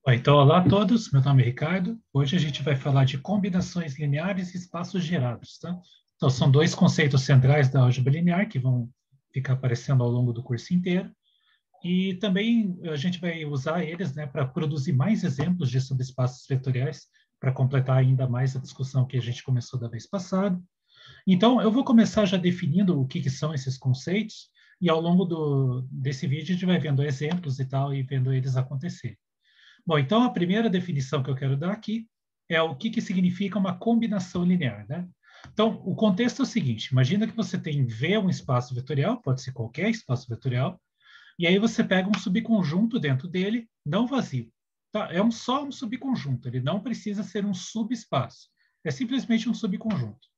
Bom, então, olá a todos, meu nome é Ricardo. Hoje a gente vai falar de combinações lineares e espaços gerados, tá? Então, são dois conceitos centrais da álgebra linear que vão ficar aparecendo ao longo do curso inteiro. E também a gente vai usar eles, né, para produzir mais exemplos de subespaços vetoriais, para completar ainda mais a discussão que a gente começou da vez passada. Então, eu vou começar já definindo o que são esses conceitos, e ao longo desse vídeo a gente vai vendo exemplos e tal, e vendo eles acontecer. Bom, então a primeira definição que eu quero dar aqui é o que significa uma combinação linear, né? Então, o contexto é o seguinte: imagina que você tem V um espaço vetorial, pode ser qualquer espaço vetorial, e aí você pega um subconjunto dentro dele, não vazio. Tá? É só um subconjunto, ele não precisa ser um subespaço, é simplesmente um subconjunto.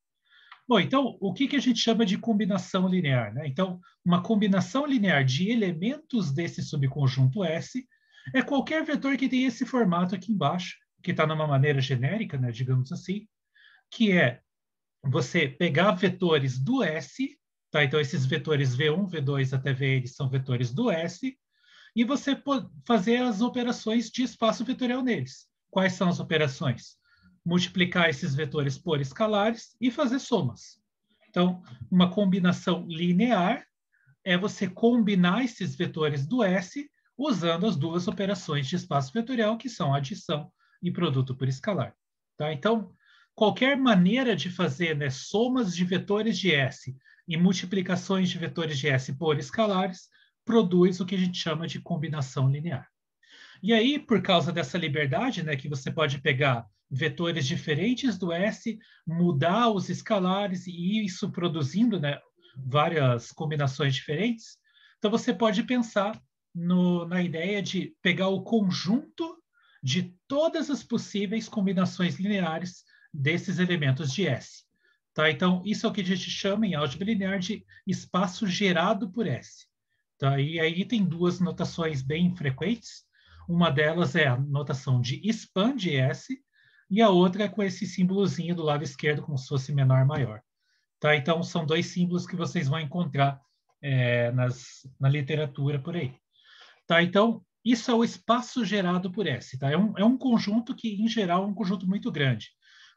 Bom, então, o que a gente chama de combinação linear, né? Então, uma combinação linear de elementos desse subconjunto S é qualquer vetor que tem esse formato aqui embaixo, que está numa maneira genérica, né, digamos assim, que é você pegar vetores do S, tá? Então, esses vetores V1, V2 até Vn são vetores do S, e você fazer as operações de espaço vetorial neles. Quais são as operações? Multiplicar esses vetores por escalares e fazer somas. Então, uma combinação linear é você combinar esses vetores do S usando as duas operações de espaço vetorial, que são adição e produto por escalar. Tá? Então, qualquer maneira de fazer, né, somas de vetores de S e multiplicações de vetores de S por escalares produz o que a gente chama de combinação linear. E aí, por causa dessa liberdade, né, que você pode pegar vetores diferentes do S, mudar os escalares e ir isso produzindo, né, várias combinações diferentes, então você pode pensar na ideia de pegar o conjunto de todas as possíveis combinações lineares desses elementos de S. Tá? Então, isso é o que a gente chama em álgebra linear de espaço gerado por S. Tá? E aí tem duas notações bem frequentes. Uma delas é a notação de span de S, e a outra é com esse símbolozinho do lado esquerdo, como se fosse menor, maior. Tá? Então, são dois símbolos que vocês vão encontrar na literatura por aí. Tá? Então, isso é o espaço gerado por S. Tá? É um conjunto que, em geral, é um conjunto muito grande,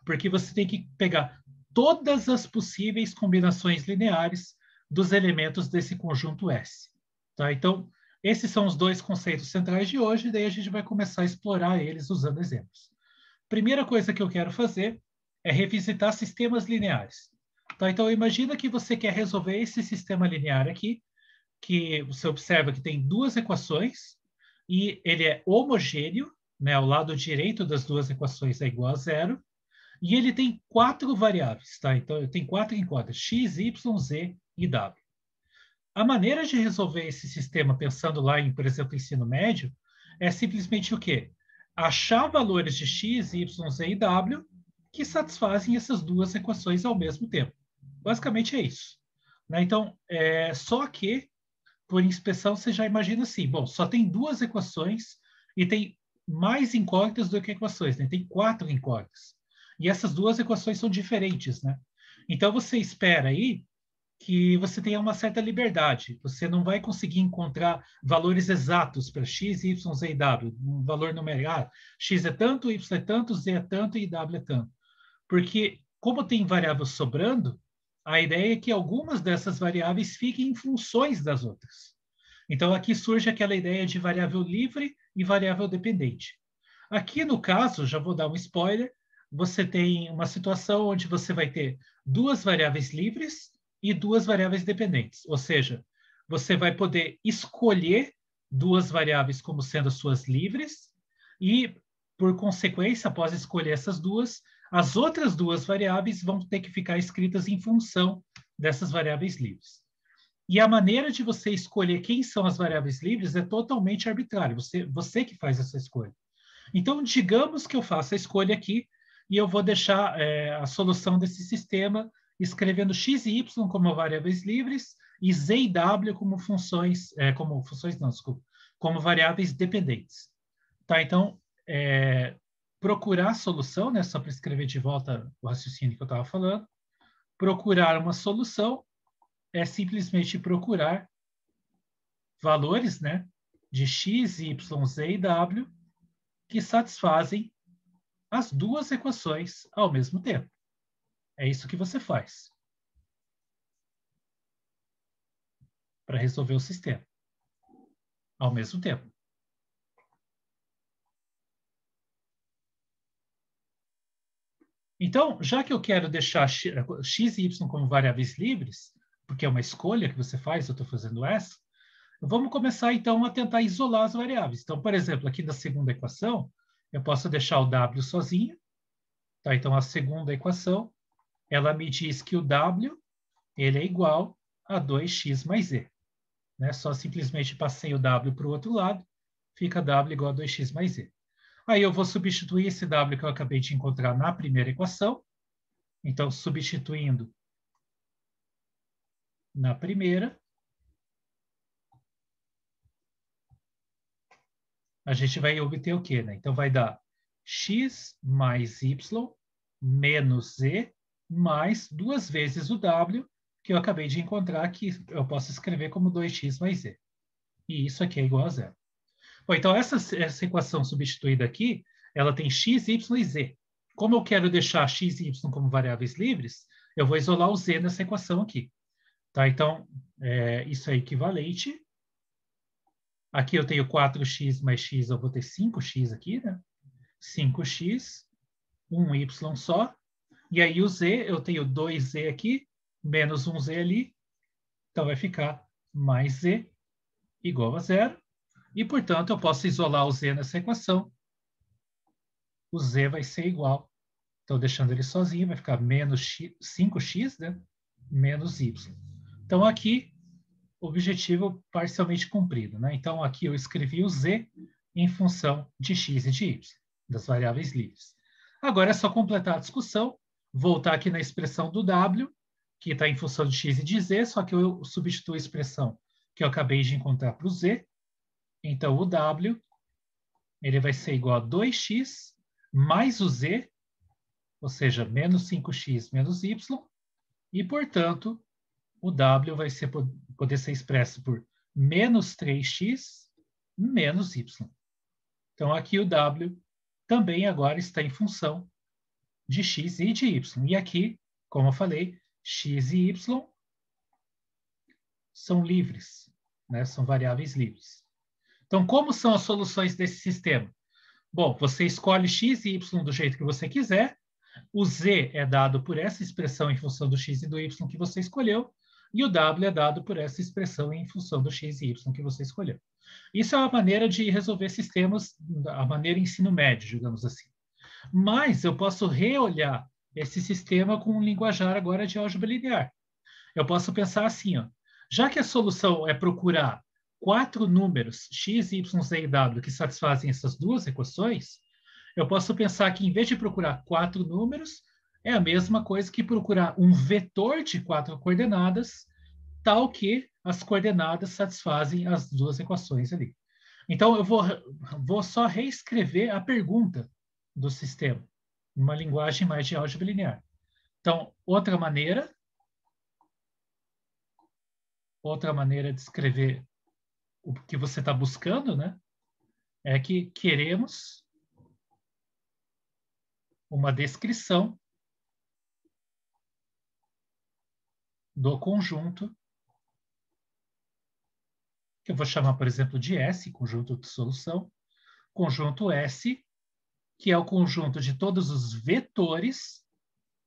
porque você tem que pegar todas as possíveis combinações lineares dos elementos desse conjunto S. Tá? Então, esses são os dois conceitos centrais de hoje, e daí a gente vai começar a explorar eles usando exemplos. Primeira coisa que eu quero fazer é revisitar sistemas lineares. Tá? Então, imagina que você quer resolver esse sistema linear aqui, que você observa que tem duas equações e ele é homogêneo, né? O lado direito das duas equações é igual a zero, e ele tem quatro variáveis, tá? Então, tem quatro incógnitas, x, y, z e w. A maneira de resolver esse sistema, pensando lá em, por exemplo, ensino médio, é simplesmente o quê? Achar valores de x, y, z e w que satisfazem essas duas equações ao mesmo tempo. Basicamente é isso. Né? Então, só que, por inspeção, você já imagina assim, bom, só tem duas equações e tem mais incógnitas do que equações, né? Tem quatro incógnitas. E essas duas equações são diferentes, né? Então, você espera aí que você tenha uma certa liberdade. Você não vai conseguir encontrar valores exatos para x, y, z e w, um valor numérico. Ah, x é tanto, y é tanto, z é tanto e w é tanto. Porque, como tem variáveis sobrando, a ideia é que algumas dessas variáveis fiquem em funções das outras. Então, aqui surge aquela ideia de variável livre e variável dependente. Aqui, no caso, já vou dar um spoiler, você tem uma situação onde você vai ter duas variáveis livres e duas variáveis dependentes. Ou seja, você vai poder escolher duas variáveis como sendo suas livres e, por consequência, após escolher essas duas, as outras duas variáveis vão ter que ficar escritas em função dessas variáveis livres. E a maneira de você escolher quem são as variáveis livres é totalmente arbitrária. Você que faz essa escolha. Então, digamos que eu faça a escolha aqui e eu vou deixar a solução desse sistema escrevendo x e y como variáveis livres e z e w como funções, não, desculpa, como variáveis dependentes. Tá, então, procurar a solução, né, só para escrever de volta o raciocínio que eu estava falando, procurar uma solução é simplesmente procurar valores, né, de x, y, z e w que satisfazem as duas equações ao mesmo tempo. É isso que você faz para resolver o sistema ao mesmo tempo. Então, já que eu quero deixar x e y como variáveis livres, porque é uma escolha que você faz, eu estou fazendo essa, vamos começar, então, a tentar isolar as variáveis. Então, por exemplo, aqui na segunda equação, eu posso deixar o w sozinho. Tá? Então, a segunda equação, ela me diz que o w ele é igual a 2x mais z. Né? Só simplesmente passei o w para o outro lado, fica w igual a 2x mais z. Aí eu vou substituir esse w que eu acabei de encontrar na primeira equação. Então, substituindo na primeira, a gente vai obter o quê? Né? Então, vai dar x mais y menos z mais 2 vezes o w, que eu acabei de encontrar, que eu posso escrever como 2x mais z. E isso aqui é igual a zero. Bom, então, essa equação substituída aqui, ela tem x, y e z. Como eu quero deixar x e y como variáveis livres, eu vou isolar o z nessa equação aqui. Tá? Então, isso é equivalente. Aqui eu tenho 4x mais x, eu vou ter 5x aqui, né? 5x, 1y só. E aí o z, eu tenho 2z aqui, menos 1z ali. Então, vai ficar mais z igual a zero. E, portanto, eu posso isolar o z nessa equação. O z vai ser igual. Então, deixando ele sozinho, vai ficar menos 5x, né? Menos y. Então, aqui, objetivo parcialmente cumprido. Né? Então, aqui eu escrevi o z em função de x e de y, das variáveis livres. Agora é só completar a discussão, voltar aqui na expressão do w, que está em função de x e de z, só que eu substituo a expressão que eu acabei de encontrar para o z. Então, o w ele vai ser igual a 2x mais o z, ou seja, menos 5x menos y, e, portanto, o w vai poder ser expresso por menos 3x menos y. Então, aqui o w também agora está em função de x e de y. E aqui, como eu falei, x e y são livres, né? São variáveis livres. Então, como são as soluções desse sistema? Bom, você escolhe x e y do jeito que você quiser. O z é dado por essa expressão em função do x e do y que você escolheu. E o w é dado por essa expressão em função do x e y que você escolheu. Isso é uma maneira de resolver sistemas, a maneira ensino médio, digamos assim. Mas eu posso reolhar esse sistema com um linguajar agora de álgebra linear. Eu posso pensar assim, ó, já que a solução é procurar 4 números, x, y, z e w, que satisfazem essas duas equações, eu posso pensar que, em vez de procurar 4 números, é a mesma coisa que procurar um vetor de 4 coordenadas, tal que as coordenadas satisfazem as duas equações ali. Então, eu vou só reescrever a pergunta do sistema, numa linguagem mais de álgebra linear. Então, outra maneira de escrever o que você está buscando, né, é que queremos uma descrição do conjunto, que eu vou chamar, por exemplo, de S, conjunto de solução, conjunto S, que é o conjunto de todos os vetores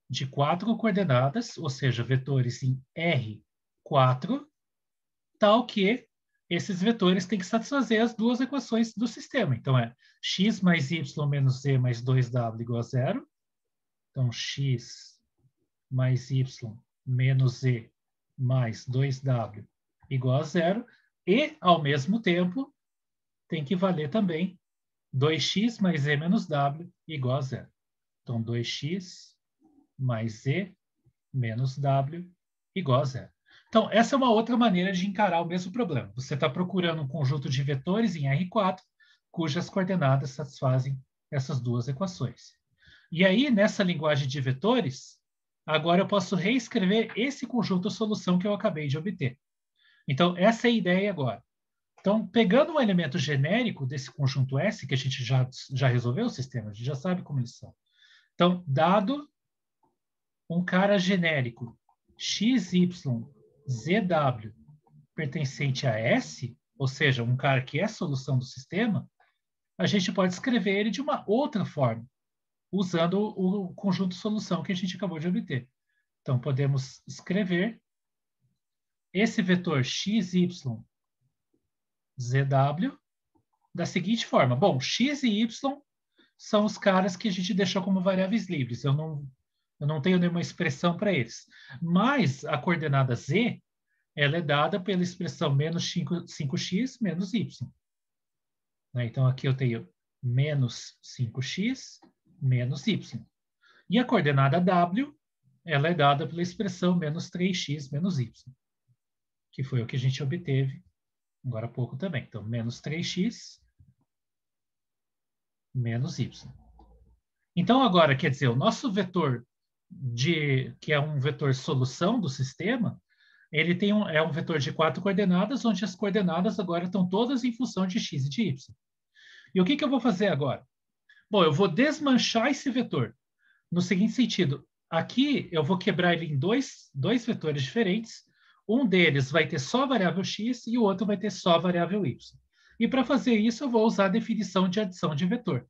de 4 coordenadas, ou seja, vetores em R4, tal que esses vetores têm que satisfazer as duas equações do sistema. Então, é x mais y menos z mais 2w igual a zero. Então, x mais y menos z mais 2w igual a zero. E, ao mesmo tempo, tem que valer também 2x mais z menos w igual a zero. Então, 2x mais z menos w igual a zero. Então, essa é uma outra maneira de encarar o mesmo problema. Você está procurando um conjunto de vetores em R4, cujas coordenadas satisfazem essas duas equações. E aí, nessa linguagem de vetores, agora eu posso reescrever esse conjunto solução que eu acabei de obter. Então, essa é a ideia agora. Então, pegando um elemento genérico desse conjunto S, que a gente já resolveu o sistema, a gente já sabe como eles são. Então, dado um cara genérico XYZW pertencente a S, ou seja, um cara que é solução do sistema, a gente pode escrever ele de uma outra forma, usando o conjunto solução que a gente acabou de obter. Então, podemos escrever esse vetor XYZW da seguinte forma. Bom, X e Y são os caras que a gente deixou como variáveis livres. Eu não tenho nenhuma expressão para eles. Mas a coordenada Z, ela é dada pela expressão menos 5x menos y. Então, aqui eu tenho menos 5x menos y. E a coordenada W, ela é dada pela expressão menos 3x menos y, que foi o que a gente obteve agora há pouco também. Então, menos 3x menos y. Então, agora, quer dizer, o nosso vetor, que é um vetor solução do sistema, ele é um vetor de 4 coordenadas, onde as coordenadas agora estão todas em função de x e de y. E o que eu vou fazer agora? Bom, eu vou desmanchar esse vetor. No seguinte sentido, aqui eu vou quebrar ele em dois vetores diferentes. Um deles vai ter só a variável x e o outro vai ter só a variável y. E para fazer isso, eu vou usar a definição de adição de vetor.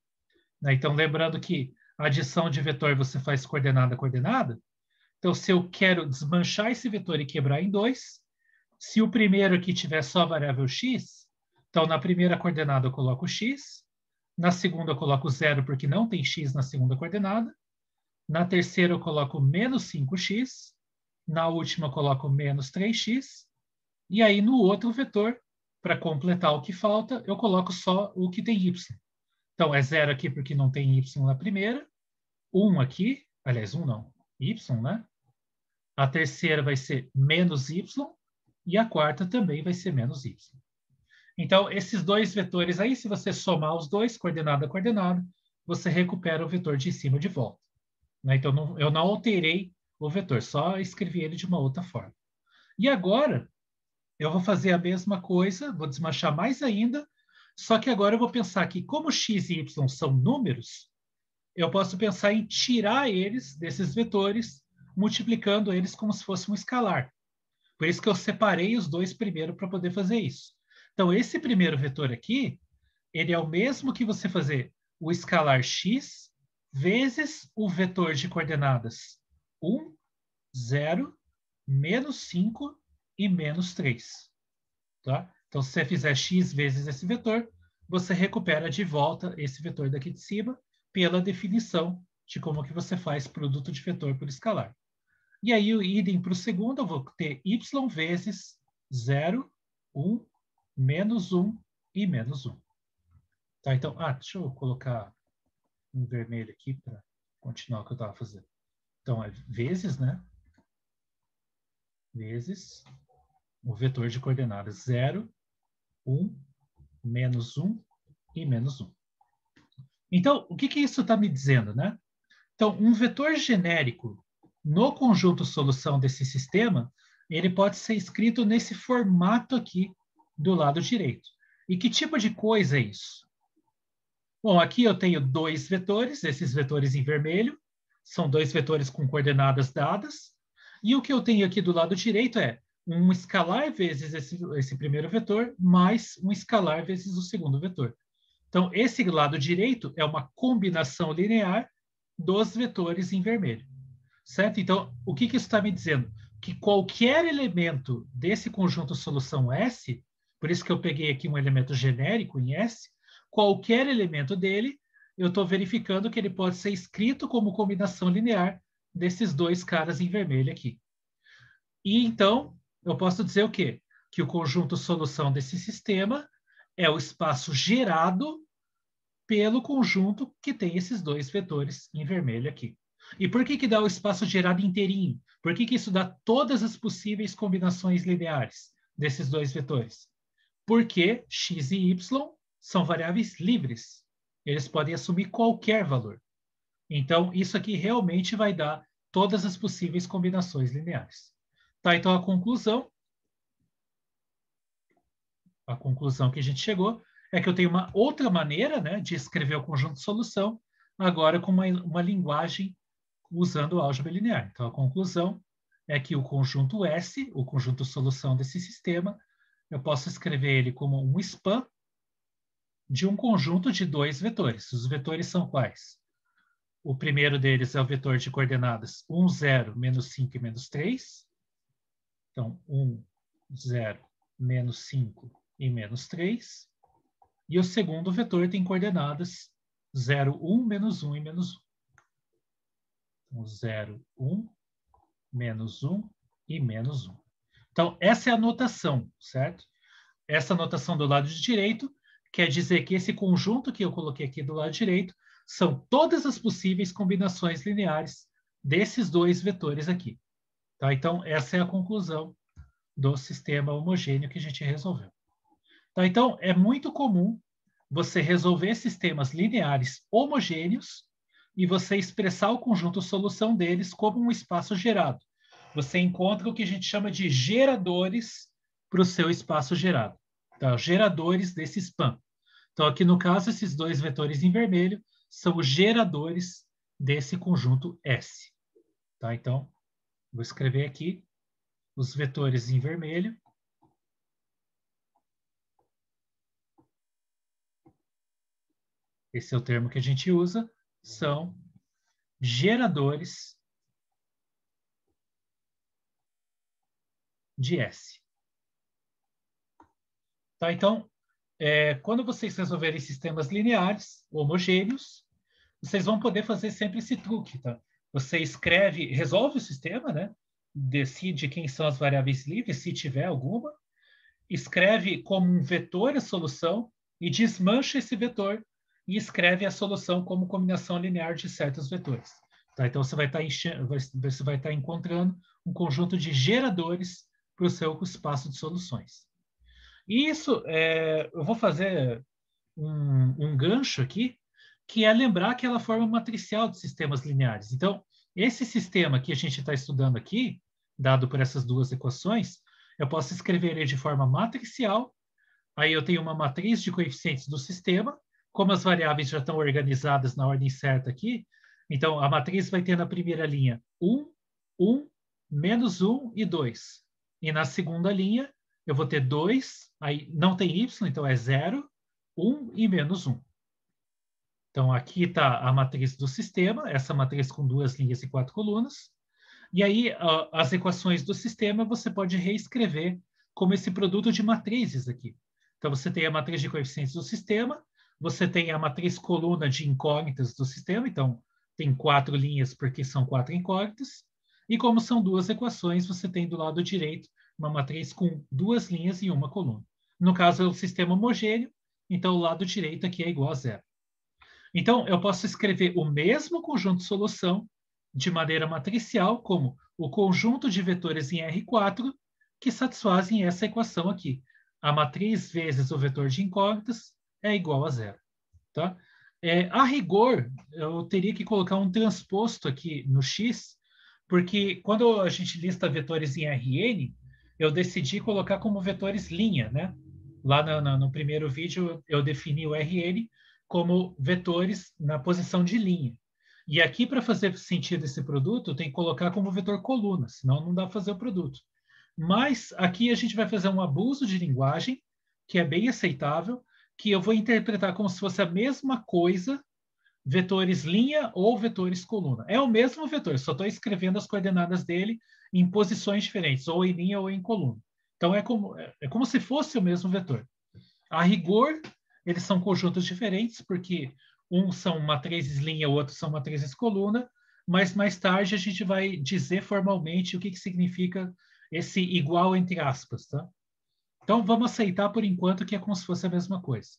Então, lembrando que a adição de vetor você faz coordenada a coordenada. Então, se eu quero desmanchar esse vetor e quebrar em dois, se o primeiro aqui tiver só a variável x, então na primeira coordenada eu coloco x, na segunda eu coloco 0 porque não tem x na segunda coordenada, na terceira eu coloco menos 5x, na última eu coloco menos 3x, e aí no outro vetor, para completar o que falta, eu coloco só o que tem y. Então, é 0 aqui porque não tem y na primeira, 1 aqui, aliás, 1 não, y, né? A terceira vai ser menos y, e a quarta também vai ser menos y. Então, esses dois vetores aí, se você somar os dois, coordenada a coordenada, você recupera o vetor de cima de volta. Então, eu não alterei o vetor, só escrevi ele de uma outra forma. E agora, eu vou fazer a mesma coisa, vou desmanchar mais ainda, só que agora eu vou pensar que, como x e y são números, eu posso pensar em tirar eles desses vetores, multiplicando eles como se fosse um escalar. Por isso que eu separei os dois primeiro para poder fazer isso. Então, esse primeiro vetor aqui, ele é o mesmo que você fazer o escalar x vezes o vetor de coordenadas 1, 0, menos 5 e menos 3. Tá? Então, se você fizer x vezes esse vetor, você recupera de volta esse vetor daqui de cima pela definição de como que você faz produto de vetor por escalar. E aí, o idem para o segundo, eu vou ter y vezes 0, 1, menos 1 e menos 1. Tá, então, deixa eu colocar em vermelho aqui para continuar o que eu estava fazendo. Então, é vezes, né? Vezes o vetor de coordenadas 0, 1, menos 1 e menos 1. Então, o que isso está me dizendo, né? Então, um vetor genérico no conjunto solução desse sistema, ele pode ser escrito nesse formato aqui do lado direito. E que tipo de coisa é isso? Bom, aqui eu tenho dois vetores, esses vetores em vermelho, são dois vetores com coordenadas dadas, e o que eu tenho aqui do lado direito é um escalar vezes esse primeiro vetor, mais um escalar vezes o segundo vetor. Então, esse lado direito é uma combinação linear dos vetores em vermelho, certo? Então, o que isso está me dizendo? Que qualquer elemento desse conjunto solução S, por isso que eu peguei aqui um elemento genérico em S, qualquer elemento dele, eu estou verificando que ele pode ser escrito como combinação linear desses dois caras em vermelho aqui. E então, eu posso dizer o quê? Que o conjunto solução desse sistema é o espaço gerado pelo conjunto que tem esses dois vetores em vermelho aqui. E por que dá o espaço gerado inteirinho? Por que isso dá todas as possíveis combinações lineares desses dois vetores? Porque x e y são variáveis livres. Eles podem assumir qualquer valor. Então, isso aqui realmente vai dar todas as possíveis combinações lineares. Tá, então, a a conclusão que a gente chegou é que eu tenho uma outra maneira, né, de escrever o conjunto de solução, agora com uma linguagem usando álgebra linear. Então, a conclusão é que o conjunto S, o conjunto de solução desse sistema, eu posso escrever ele como um span de um conjunto de dois vetores. Os vetores são quais? O primeiro deles é o vetor de coordenadas 1, 0, menos 5 e menos 3. Então, 1, 0, menos 5 e menos 3. E o segundo vetor tem coordenadas 0, 1, menos 1 e menos 1. Então, 0, 1, menos 1 e menos 1. Então, essa é a notação, certo? Essa notação do lado direito quer dizer que esse conjunto que eu coloquei aqui do lado direito são todas as possíveis combinações lineares desses dois vetores aqui. Tá? Então, essa é a conclusão do sistema homogêneo que a gente resolveu. Tá? Então, é muito comum você resolver sistemas lineares homogêneos e você expressar o conjunto solução deles como um espaço gerado. Você encontra o que a gente chama de geradores para o seu espaço gerado. Tá? Geradores desse span. Então, aqui no caso, esses dois vetores em vermelho são os geradores desse conjunto S. Tá? Então, vou escrever aqui os vetores em vermelho. Esse é o termo que a gente usa, são geradores de S. Tá? Então, quando vocês resolverem sistemas lineares homogêneos, vocês vão poder fazer sempre esse truque. Tá? Você escreve, resolve o sistema, né? Decide quem são as variáveis livres, se tiver alguma, escreve como um vetor a solução e desmancha esse vetor e escreve a solução como combinação linear de certos vetores. Tá? Então, você vai estar encontrando um conjunto de geradores para o seu espaço de soluções. E isso, eu vou fazer um gancho aqui, que é lembrar aquela forma matricial de sistemas lineares. Então, esse sistema que a gente está estudando aqui, dado por essas duas equações, eu posso escrever ele de forma matricial. Aí eu tenho uma matriz de coeficientes do sistema. Como as variáveis já estão organizadas na ordem certa aqui, então a matriz vai ter na primeira linha 1, 1, menos 1 e 2. E na segunda linha eu vou ter 2, aí não tem y, então é 0, 1 e menos 1. Então aqui está a matriz do sistema, essa matriz com 2 linhas e 4 colunas. E aí as equações do sistema você pode reescrever como esse produto de matrizes aqui. Então você tem a matriz de coeficientes do sistema, você tem a matriz coluna de incógnitas do sistema, então tem 4 linhas porque são 4 incógnitas, e como são duas equações, você tem do lado direito uma matriz com 2 linhas e uma coluna. No caso é o sistema homogêneo, então o lado direito aqui é igual a 0. Então eu posso escrever o mesmo conjunto de solução de maneira matricial como o conjunto de vetores em R4 que satisfazem essa equação aqui. A matriz vezes o vetor de incógnitas é igual a 0. Tá? A rigor, eu teria que colocar um transposto aqui no X, porque quando a gente lista vetores em Rn, eu decidi colocar como vetores linha, né? Lá no primeiro vídeo, eu defini o Rn como vetores na posição de linha. E aqui, para fazer sentido esse produto, tem que colocar como vetor coluna, senão não dá para fazer o produto. Mas aqui a gente vai fazer um abuso de linguagem, que é bem aceitável, que eu vou interpretar como se fosse a mesma coisa, vetores linha ou vetores coluna. É o mesmo vetor, só estou escrevendo as coordenadas dele em posições diferentes, ou em linha ou em coluna. Então, é como se fosse o mesmo vetor. A rigor, eles são conjuntos diferentes, porque um são matrizes linha, o outro são matrizes coluna, mas mais tarde a gente vai dizer formalmente o que significa esse igual entre aspas, tá? Então, vamos aceitar por enquanto que é como se fosse a mesma coisa.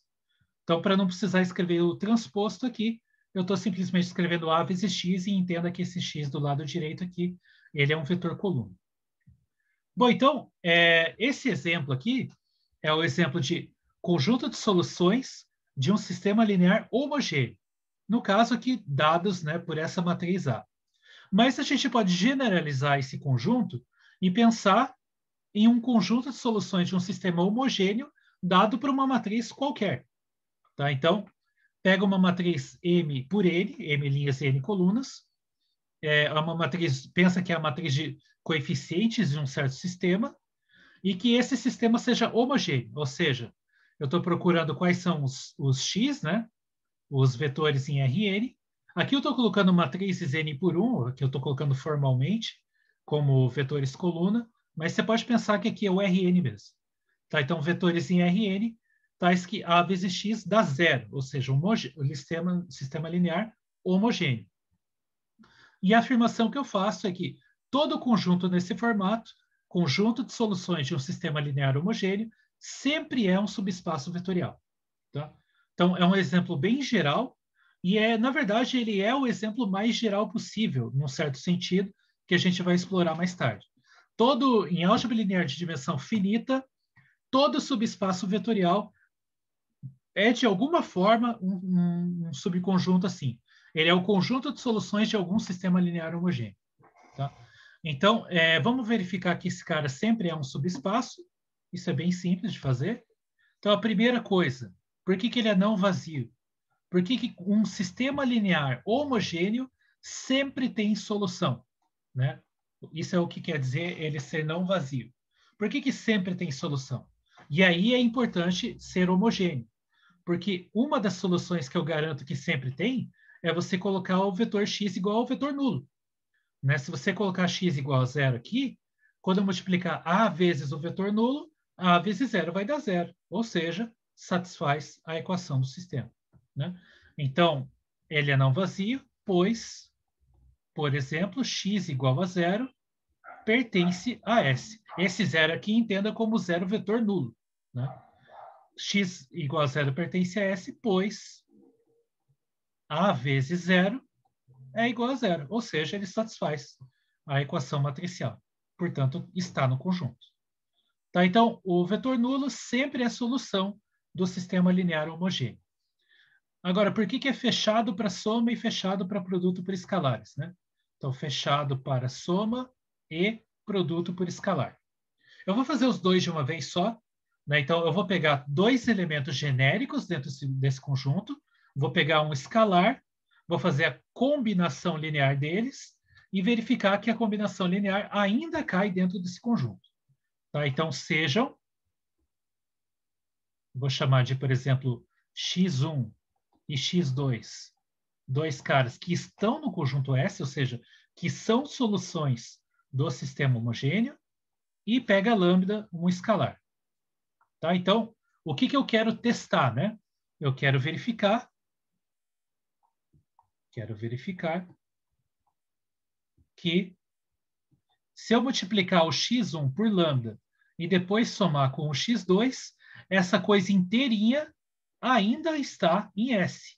Então, para não precisar escrever o transposto aqui, eu estou simplesmente escrevendo A vezes X e entenda que esse X do lado direito aqui, ele é um vetor coluna. Bom, então, esse exemplo aqui é o exemplo de conjunto de soluções de um sistema linear homogêneo. No caso aqui, dados, né, por essa matriz A. Mas a gente pode generalizar esse conjunto e pensar em um conjunto de soluções de um sistema homogêneo dado por uma matriz qualquer. Tá? Então, pega uma matriz M por N, M linhas e N colunas, é uma matriz, pensa que é a matriz de coeficientes de um certo sistema, e que esse sistema seja homogêneo, ou seja, eu estou procurando quais são os x, né? Os vetores em Rn. Aqui eu estou colocando matrizes N por 1, que eu estou colocando formalmente, como vetores coluna, mas você pode pensar que aqui é o Rn mesmo. Tá? Então, vetores em Rn, tais que A vezes x dá zero, ou seja, o sistema linear homogêneo. E a afirmação que eu faço é que todo conjunto nesse formato, conjunto de soluções de um sistema linear homogêneo, sempre é um subespaço vetorial. Tá? Então, é um exemplo bem geral, e na verdade, ele é o exemplo mais geral possível, num certo sentido, que a gente vai explorar mais tarde. Em álgebra linear de dimensão finita, todo subespaço vetorial é, de alguma forma, um subconjunto assim. Ele é o conjunto de soluções de algum sistema linear homogêneo. Tá? Então, vamos verificar que esse cara sempre é um subespaço. Isso é bem simples de fazer. Então, a primeira coisa, por que ele é não vazio? Por que um sistema linear homogêneo sempre tem solução? Né? Isso é o que quer dizer ele ser não vazio. Por que sempre tem solução? E aí é importante ser homogêneo, porque uma das soluções que eu garanto que sempre tem é você colocar o vetor x igual ao vetor nulo. Né? Se você colocar x igual a zero aqui, quando eu multiplicar a vezes o vetor nulo, a vezes zero vai dar zero, ou seja, satisfaz a equação do sistema. Né? Então, ele é não vazio, pois, por exemplo, x igual a zero pertence a S. Esse zero aqui entenda como zero vetor nulo. Né? X igual a zero pertence a S, pois A vezes zero é igual a zero, ou seja, ele satisfaz a equação matricial. Portanto, está no conjunto. Tá? Então, o vetor nulo sempre é a solução do sistema linear homogêneo. Agora, por que é fechado para soma e fechado para produto por escalares? Né? Então, fechado para soma e produto por escalar. Eu vou fazer os dois de uma vez só. Né? Então, eu vou pegar dois elementos genéricos dentro desse conjunto, vou pegar um escalar, vou fazer a combinação linear deles e verificar que a combinação linear ainda cai dentro desse conjunto. Tá? Então, sejam, vou chamar de, por exemplo, x1 e x2, dois caras que estão no conjunto S, ou seja, que são soluções do sistema homogêneo, e pega lambda, um escalar. Tá? Então, o que eu quero testar? Né? Eu quero verificar que se eu multiplicar o x1 por lambda e depois somar com o x2, essa coisa inteirinha ainda está em S.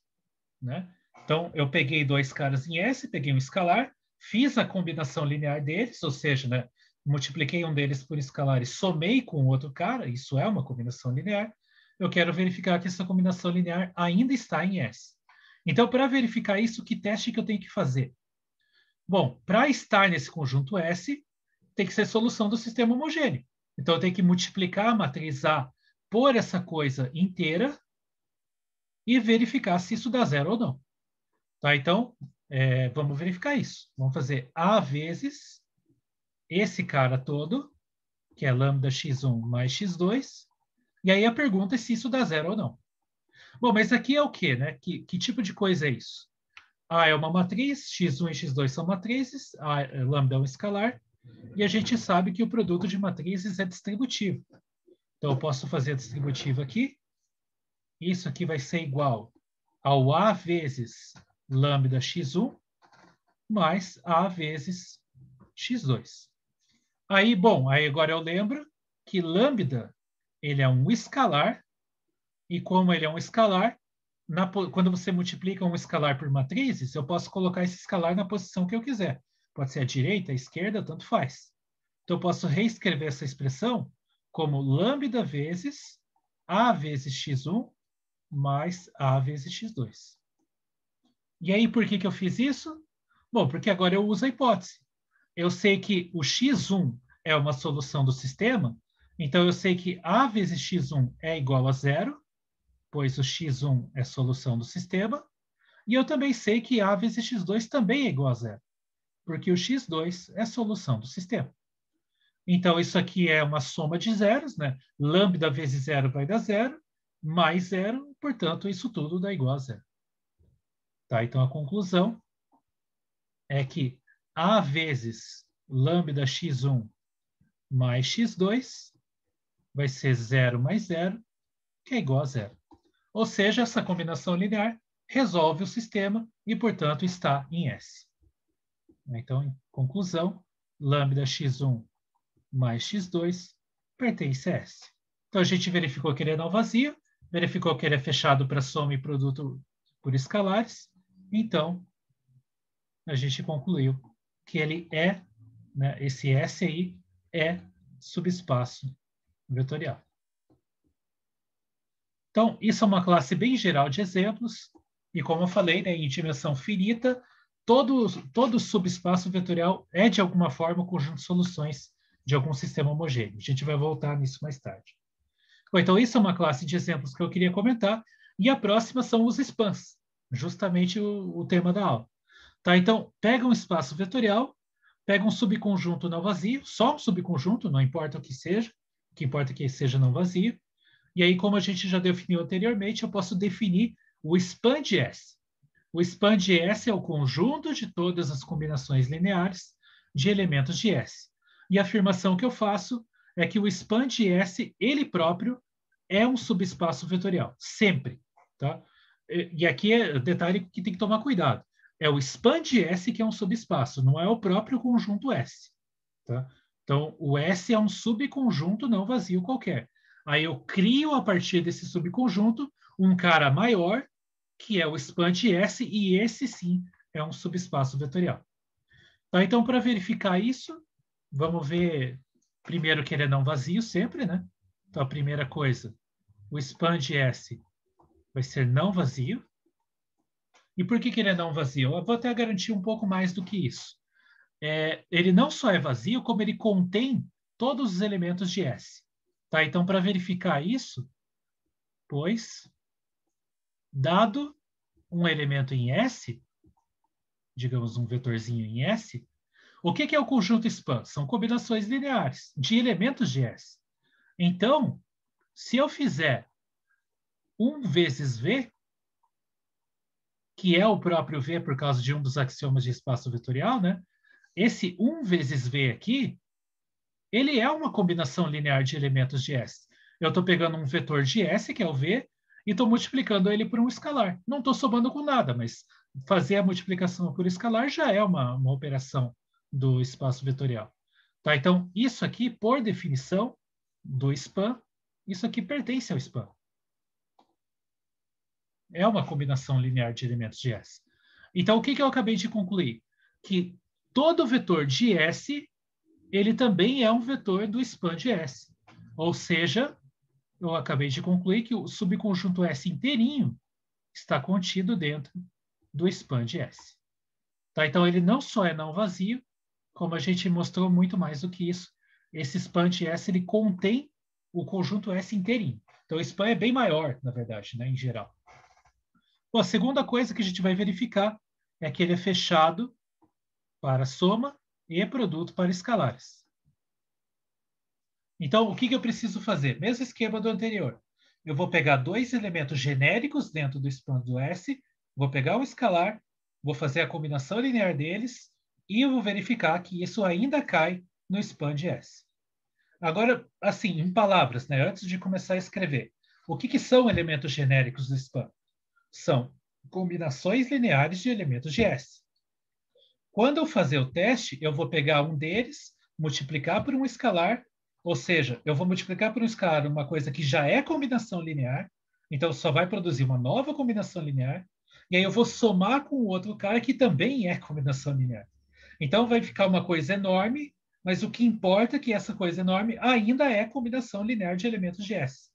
Né? Então, eu peguei dois caras em S, peguei um escalar, fiz a combinação linear deles, ou seja, né, multipliquei um deles por escalar e somei com o outro cara, isso é uma combinação linear. Eu quero verificar que essa combinação linear ainda está em S. Então, para verificar isso, que teste que eu tenho que fazer? Bom, para estar nesse conjunto S, tem que ser solução do sistema homogêneo. Então, eu tenho que multiplicar a matriz A por essa coisa inteira e verificar se isso dá zero ou não. Tá? Então, vamos verificar isso. Vamos fazer A vezes esse cara todo, que é lambda x1 mais x2, e aí a pergunta é se isso dá zero ou não. Bom, mas aqui é o quê? Né? Que tipo de coisa é isso? A é uma matriz, x1 e x2 são matrizes, lambda é um escalar, e a gente sabe que o produto de matrizes é distributivo. Então, eu posso fazer a distributiva aqui. Isso aqui vai ser igual ao A vezes lambda x1 mais A vezes x2. Aí, bom, aí agora eu lembro que lambda ele é um escalar, e como ele é um escalar, quando você multiplica um escalar por matrizes, eu posso colocar esse escalar na posição que eu quiser. Pode ser à direita, à esquerda, tanto faz. Então, eu posso reescrever essa expressão como lambda vezes A vezes x1 mais A vezes x2. E aí, por que eu fiz isso? Bom, porque agora eu uso a hipótese. Eu sei que o x1 é uma solução do sistema, Então, eu sei que A vezes x1 é igual a zero, pois o x1 é solução do sistema. E eu também sei que A vezes x2 também é igual a zero, porque o x2 é solução do sistema. Então, isso aqui é uma soma de zeros, né? Lambda vezes zero vai dar zero, mais zero, portanto, isso tudo dá igual a zero. Tá? Então, a conclusão é que A vezes lambda x1 mais x2 vai ser zero mais zero, que é igual a zero. Ou seja, essa combinação linear resolve o sistema e, portanto, está em S. Então, em conclusão, lambda x1 mais x2 pertence a S. Então, a gente verificou que ele é não vazio, verificou que ele é fechado para soma e produto por escalares. Então, a gente concluiu que ele é, né, esse S aí é subespaço vetorial. Então, isso é uma classe bem geral de exemplos, e como eu falei, né, em dimensão finita, todo subespaço vetorial é, de alguma forma, um conjunto de soluções de algum sistema homogêneo. A gente vai voltar nisso mais tarde. Bom, então, isso é uma classe de exemplos que eu queria comentar, e a próxima são os spans, justamente o tema da aula. Tá? Então, pega um espaço vetorial, pega um subconjunto não vazio, só um subconjunto, não importa o que importa é que seja não vazio, e aí, como a gente já definiu anteriormente, eu posso definir o span de S. O span de S é o conjunto de todas as combinações lineares de elementos de S. E a afirmação que eu faço é que o span de S, ele próprio, é um subespaço vetorial, sempre. Tá? E aqui é o detalhe que tem que tomar cuidado. É o span de S que é um subespaço, não é o próprio conjunto S. Tá? Então, o S é um subconjunto não vazio qualquer. Aí eu crio, a partir desse subconjunto, um cara maior, que é o span de S, e esse sim é um subespaço vetorial. Tá? Então, para verificar isso, vamos ver primeiro que ele é não vazio sempre, né? Então, a primeira coisa, o span de S vai ser não vazio. E por que ele é não vazio? Eu vou até garantir um pouco mais do que isso. Ele não só é vazio, como ele contém todos os elementos de S. Tá? Então, para verificar isso, pois, dado um elemento em S, digamos um vetorzinho em S, o que é o conjunto span? São combinações lineares de elementos de S. Então, se eu fizer 1 vezes V, que é o próprio V por causa de um dos axiomas de espaço vetorial, né? Esse 1 vezes V aqui, ele é uma combinação linear de elementos de S. Eu estou pegando um vetor de S, que é o V, e estou multiplicando ele por um escalar. Não estou somando com nada, mas fazer a multiplicação por escalar já é uma operação do espaço vetorial. Tá? Então, isso aqui, por definição do span, isso aqui pertence ao span. É uma combinação linear de elementos de S. Então, o que eu acabei de concluir? Que todo vetor de S, ele também é um vetor do span de S. Ou seja, eu acabei de concluir que o subconjunto S inteirinho está contido dentro do span de S. Tá? Então, ele não só é não vazio, como a gente mostrou muito mais do que isso. Esse span de S, ele contém o conjunto S inteirinho. Então, o span é bem maior, na verdade, né, em geral. Bom, a segunda coisa que a gente vai verificar é que ele é fechado para soma e produto para escalares. Então, o que eu preciso fazer? Mesmo esquema do anterior. Eu vou pegar dois elementos genéricos dentro do span do S, vou pegar o escalar, vou fazer a combinação linear deles e eu vou verificar que isso ainda cai no span de S. Agora, assim, em palavras, né, antes de começar a escrever, o que são elementos genéricos do span? São combinações lineares de elementos de S. Quando eu fazer o teste, eu vou pegar um deles, multiplicar por um escalar, ou seja, eu vou multiplicar por um escalar uma coisa que já é combinação linear, então só vai produzir uma nova combinação linear, e aí eu vou somar com o outro cara que também é combinação linear. Então vai ficar uma coisa enorme, mas o que importa é que essa coisa enorme ainda é combinação linear de elementos de S.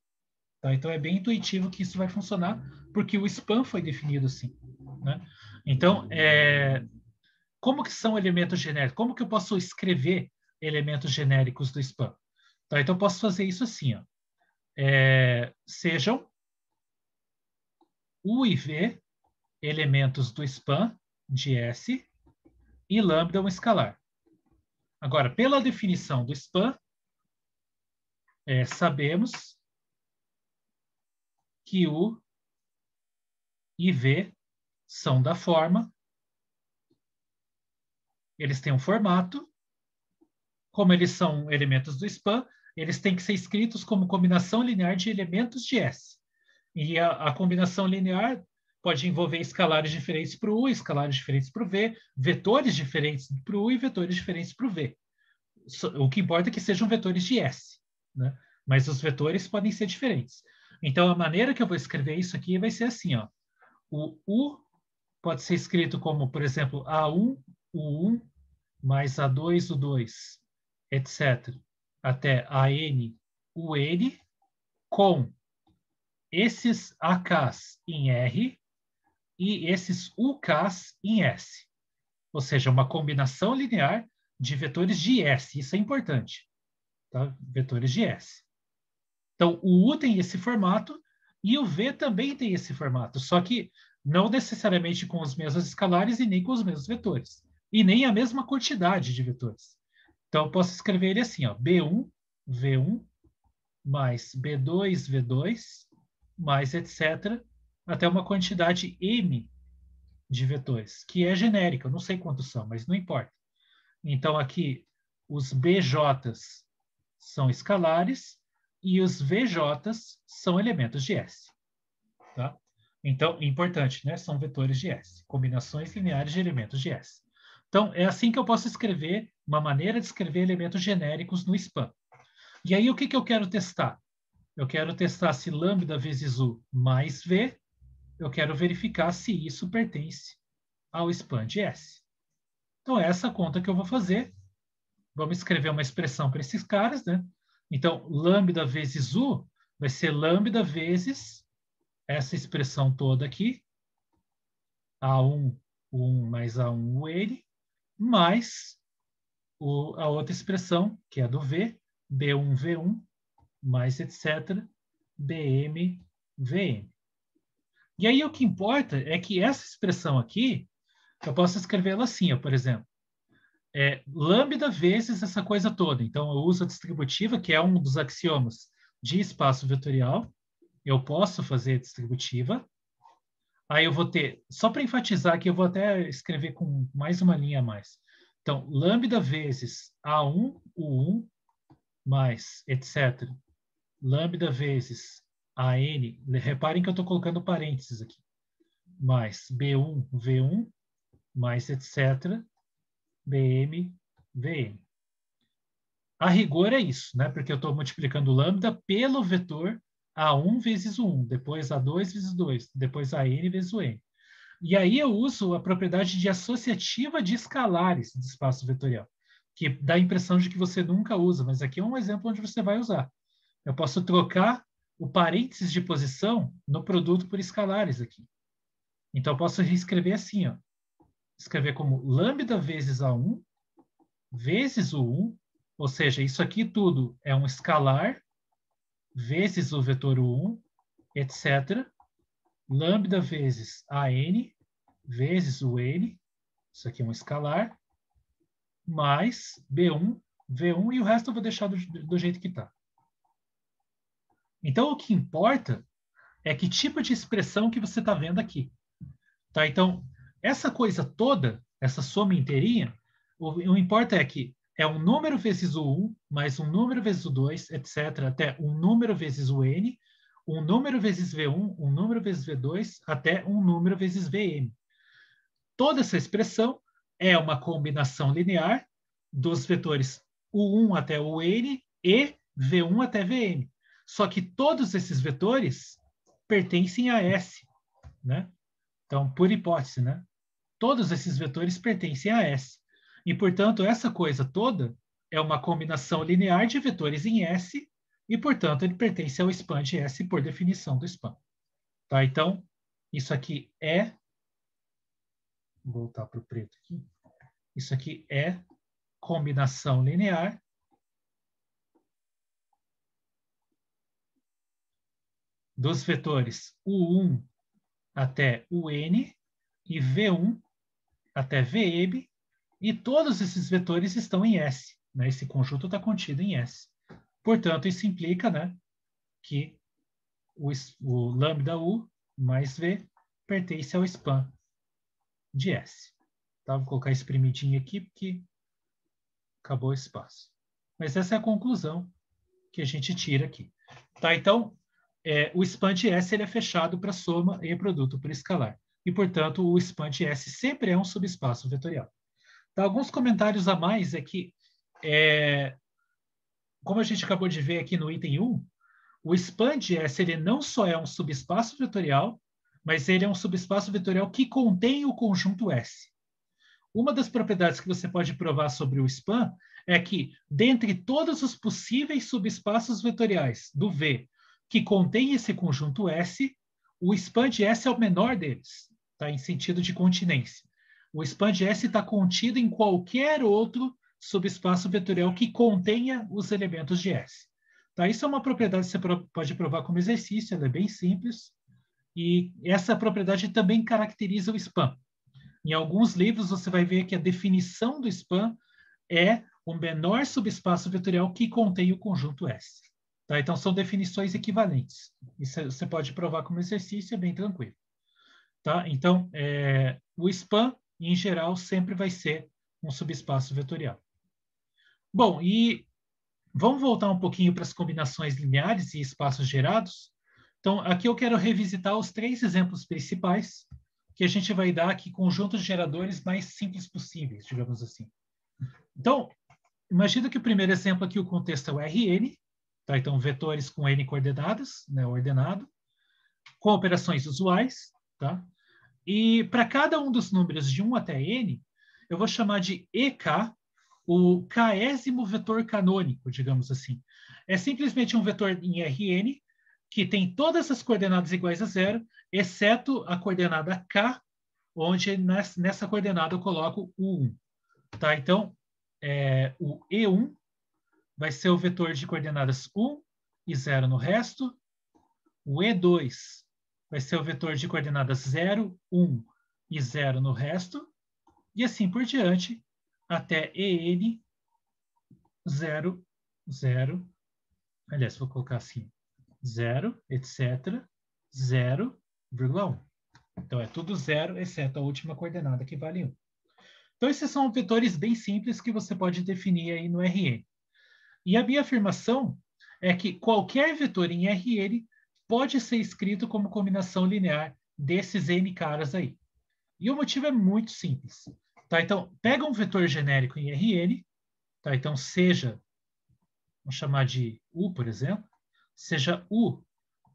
Tá? Então é bem intuitivo que isso vai funcionar, porque o span foi definido assim. Né? Então, como que são elementos genéricos? Como que eu posso escrever elementos genéricos do span? Tá? Então, eu posso fazer isso assim, ó. Sejam U e V elementos do span de S e lambda um escalar. Agora, pela definição do span, sabemos que U e V são da forma, eles têm um formato, como eles são elementos do span, eles têm que ser escritos como combinação linear de elementos de S. E a combinação linear pode envolver escalares diferentes para o U, escalares diferentes para o V, vetores diferentes para o U e vetores diferentes para o V. O que importa é que sejam vetores de S, né? Mas os vetores podem ser diferentes. Então, a maneira que eu vou escrever isso aqui vai ser assim, ó. O U pode ser escrito como, por exemplo, A1, U1, mais A2, U2, etc., até AN, UN, com esses AKs em R e esses UKs em S. Ou seja, uma combinação linear de vetores de S. Isso é importante. Tá? Vetores de S. Então, o U tem esse formato e o V também tem esse formato, só que não necessariamente com os mesmos escalares e nem com os mesmos vetores. E nem a mesma quantidade de vetores. Então, eu posso escrever ele assim, ó, B1, V1, mais B2, V2, mais etc., até uma quantidade M de vetores, que é genérica, eu não sei quantos são, mas não importa. Então, aqui, os BJs são escalares e os VJs são elementos de S. Tá? Então, importante, né? São vetores de S, combinações lineares de elementos de S. Então, é assim que eu posso escrever, uma maneira de escrever elementos genéricos no span. E aí, o que eu quero testar? Eu quero testar se lambda vezes U mais V, eu quero verificar se isso pertence ao span de S. Então, é essa conta que eu vou fazer. Vamos escrever uma expressão para esses caras, né? Então, lambda vezes U vai ser lambda vezes essa expressão toda aqui, A1, U1 mais A1, UN, mais a outra expressão, que é do V, B1, V1, mais etc., BM, VM. E aí o que importa é que essa expressão aqui, eu posso escrevê-la assim, ó, por exemplo, lambda vezes essa coisa toda. Então, eu uso a distributiva, que é um dos axiomas de espaço vetorial. Eu posso fazer distributiva. Aí eu vou ter, só para enfatizar aqui, eu vou até escrever com mais uma linha a mais. Então, lambda vezes A1, U1, mais etc. Lambda vezes AN, reparem que eu estou colocando parênteses aqui, mais B1, V1, mais etc., BM, VM. A rigor é isso, né? Porque eu estou multiplicando lambda pelo vetor A1 vezes o 1, depois A2 vezes 2, depois AN vezes o N. E aí eu uso a propriedade de associativa de escalares de espaço vetorial, que dá a impressão de que você nunca usa, mas aqui é um exemplo onde você vai usar. Eu posso trocar o parênteses de posição no produto por escalares aqui. Então, eu posso reescrever assim, ó. Escrever como lambda vezes A1 vezes o 1, ou seja, isso aqui tudo é um escalar vezes o vetor U1, etc. Lambda vezes AN vezes o N, isso aqui é um escalar, mais B1, V1, e o resto eu vou deixar do jeito que está. Então, o que importa é que tipo de expressão que você está vendo aqui. Tá? Então, essa coisa toda, essa soma inteirinha, o importa é que é um número vezes o 1, mais um número vezes o 2, etc., até um número vezes o n, um número vezes V1, um número vezes V2, até um número vezes Vm. Toda essa expressão é uma combinação linear dos vetores U1 até o n e V1 até Vm. Só que todos esses vetores pertencem a S, né? Então, por hipótese, né? Todos esses vetores pertencem a S. E, portanto, essa coisa toda é uma combinação linear de vetores em S e, portanto, ele pertence ao span de S por definição do span. Tá? Então, isso aqui é... Vou voltar para o preto aqui. Isso aqui é combinação linear dos vetores U1 até UN e V1 até Vm, e todos esses vetores estão em S. Né? Esse conjunto está contido em S. Portanto, isso implica, né, que o lambda U mais V pertence ao span de S. Tá? Vou colocar espremidinho aqui, porque acabou o espaço. Mas essa é a conclusão que a gente tira aqui. Tá? Então, o span de S ele é fechado para soma e produto por escalar. E, portanto, o span de S sempre é um subespaço vetorial. Tá? Alguns comentários a mais é que, como a gente acabou de ver aqui no item 1, o span de S ele não só é um subespaço vetorial, mas ele é um subespaço vetorial que contém o conjunto S. Uma das propriedades que você pode provar sobre o span é que, dentre todos os possíveis subespaços vetoriais do V que contém esse conjunto S, o span de S é o menor deles, tá? Em sentido de continência. O span de S está contido em qualquer outro subespaço vetorial que contenha os elementos de S. Tá? Isso é uma propriedade que você pode provar como exercício, ela é bem simples, e essa propriedade também caracteriza o span. Em alguns livros você vai ver que a definição do span é o menor subespaço vetorial que contém o conjunto S. Tá? Então, são definições equivalentes. Isso você pode provar como exercício, é bem tranquilo. Tá? Então, o span, em geral, sempre vai ser um subespaço vetorial. Bom, e vamos voltar um pouquinho para as combinações lineares e espaços gerados. Então, aqui eu quero revisitar os 3 exemplos principais que a gente vai dar aqui conjuntos de geradores mais simples possíveis, digamos assim. Então, imagina que o primeiro exemplo aqui, o contexto é o Rn, tá? Então, vetores com n coordenadas, né, ordenado, com operações usuais, tá? E para cada um dos números de 1 até n, eu vou chamar de EK, o késimo vetor canônico, digamos assim. É simplesmente um vetor em Rn que tem todas as coordenadas iguais a zero, exceto a coordenada k, onde nessa coordenada eu coloco o 1. Tá? Então, o E1 vai ser o vetor de coordenadas 1 e 0 no resto. O E2 vai ser o vetor de coordenadas 0, 1 e 0 no resto. E assim por diante, até EN 0, 0. Aliás, vou colocar assim, 0, etc., 0,1. Então, é tudo 0, exceto a última coordenada, que vale 1. Então, esses são vetores bem simples que você pode definir aí no Rn. E a minha afirmação é que qualquer vetor em Rn pode ser escrito como combinação linear desses n caras aí. E o motivo é muito simples. Tá? Então, pega um vetor genérico em Rn, tá? Então, vamos chamar de U, por exemplo, seja U